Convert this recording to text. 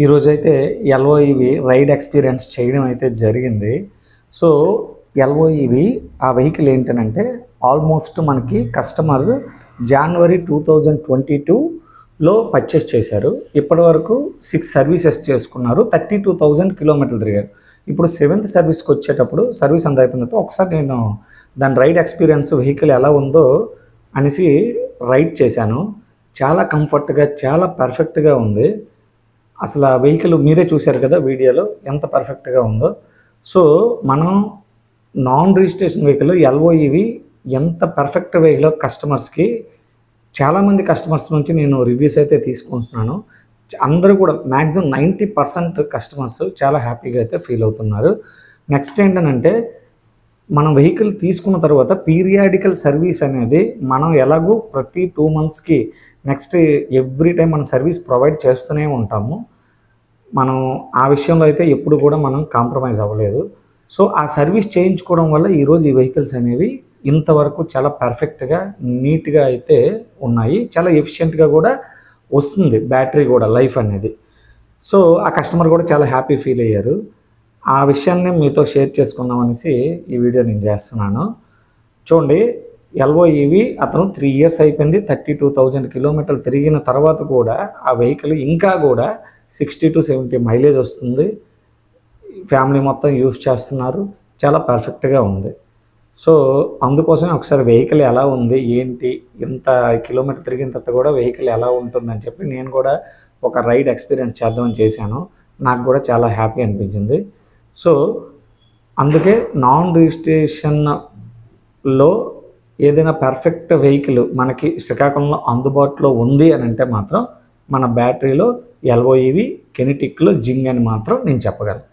ఈరోజైతే ఎల్ఓఈవి ride experience చేయడం అయితే జరిగింది. సో ఎల్ఓఈవి ఆ వెహికల్ ఏంటనంటే ఆల్మోస్ట్ మనకి కస్టమర్ జనవరి 2022లో పర్చేస్ చేశారు. ఇప్పటి వరకు 6 సర్వీసెస్ చేసుకున్నారు. 32,000 కిలోమీటర్లు తిరిగారు. ఇప్పుడు 7th సర్వీస్కి వచ్చేటప్పుడు సర్వీస్ అంత అయిపోయిన తర్వాత ఒకసారి నేను దాని రైడ్ ఎక్స్పీరియన్స్ వెహికల్ ఎలా ఉందో అనేసి రైడ్ చేశాను. చాలా కంఫర్ట్గా, చాలా పర్ఫెక్ట్గా ఉంది. అసలు ఆ వెహికల్ మీరే చూశారు కదా వీడియోలో ఎంత పర్ఫెక్ట్గా ఉందో. సో మనం నాన్ రిజిస్ట్రేషన్ వెహికల్ ఎల్ఓఈవి ఎంత పర్ఫెక్ట్ వెహికల్ కస్టమర్స్కి చాలామంది కస్టమర్స్ నుంచి నేను రివ్యూస్ అయితే తీసుకుంటున్నాను. అందరూ కూడా మ్యాక్సిమం 90% కస్టమర్స్ చాలా హ్యాపీగా అయితే ఫీల్ అవుతున్నారు. నెక్స్ట్ ఏంటంటే మనం వెహికల్ తీసుకున్న తర్వాత పీరియాడికల్ సర్వీస్ అనేది మనం ఎలాగో ప్రతి 2 మంత్స్కి నెక్స్ట్ ఎవ్రీ టైం మనం సర్వీస్ ప్రొవైడ్ చేస్తూనే ఉంటాము. మనం ఆ విషయంలో అయితే ఎప్పుడు కూడా మనం కాంప్రమైజ్ అవ్వలేదు. సో ఆ సర్వీస్ చేయించుకోవడం వల్ల ఈరోజు ఈ వెహికల్స్ అనేవి ఇంతవరకు చాలా పర్ఫెక్ట్గా, నీట్గా అయితే ఉన్నాయి. చాలా ఎఫిషియెంట్గా కూడా వస్తుంది బ్యాటరీ కూడా లైఫ్ అనేది. సో ఆ కస్టమర్ కూడా చాలా హ్యాపీ ఫీల్ అయ్యారు. ఆ విషయాన్ని మీతో షేర్ చేసుకుందాం అనేసి ఈ వీడియో నేను చేస్తున్నాను. చూడండి, ఎల్ఓఈవి అతను 3 ఇయర్స్ అయిపోయింది. 32,000 కిలోమీటర్లు తిరిగిన తర్వాత కూడా ఆ వెహికల్ ఇంకా కూడా 60 to 70 మైలేజ్ వస్తుంది. ఫ్యామిలీ మొత్తం యూజ్ చేస్తున్నారు. చాలా పర్ఫెక్ట్గా ఉంది. సో అందుకోసమే ఒకసారి వెహికల్ ఎలా ఉంది, ఏంటి, ఇంత కిలోమీటర్ తిరిగిన తర్వాత కూడా వెహికల్ ఎలా ఉంటుందని చెప్పి నేను కూడా ఒక రైడ్ ఎక్స్పీరియన్స్ చేద్దామని చేశాను. నాకు కూడా చాలా హ్యాపీ అనిపించింది. సో అందుకే నాన్ రిజిస్ట్రేషన్లో ఏదైనా పర్ఫెక్ట్ వెహికల్ మనకి శ్రీకాకుళంలో అందుబాటులో ఉంది అని అంటే మాత్రం మన బ్యాటరీలో ఎల్ఓఈవి, కెనెటిక్లో జింగ్ అని మాత్రం నేను చెప్పగలను.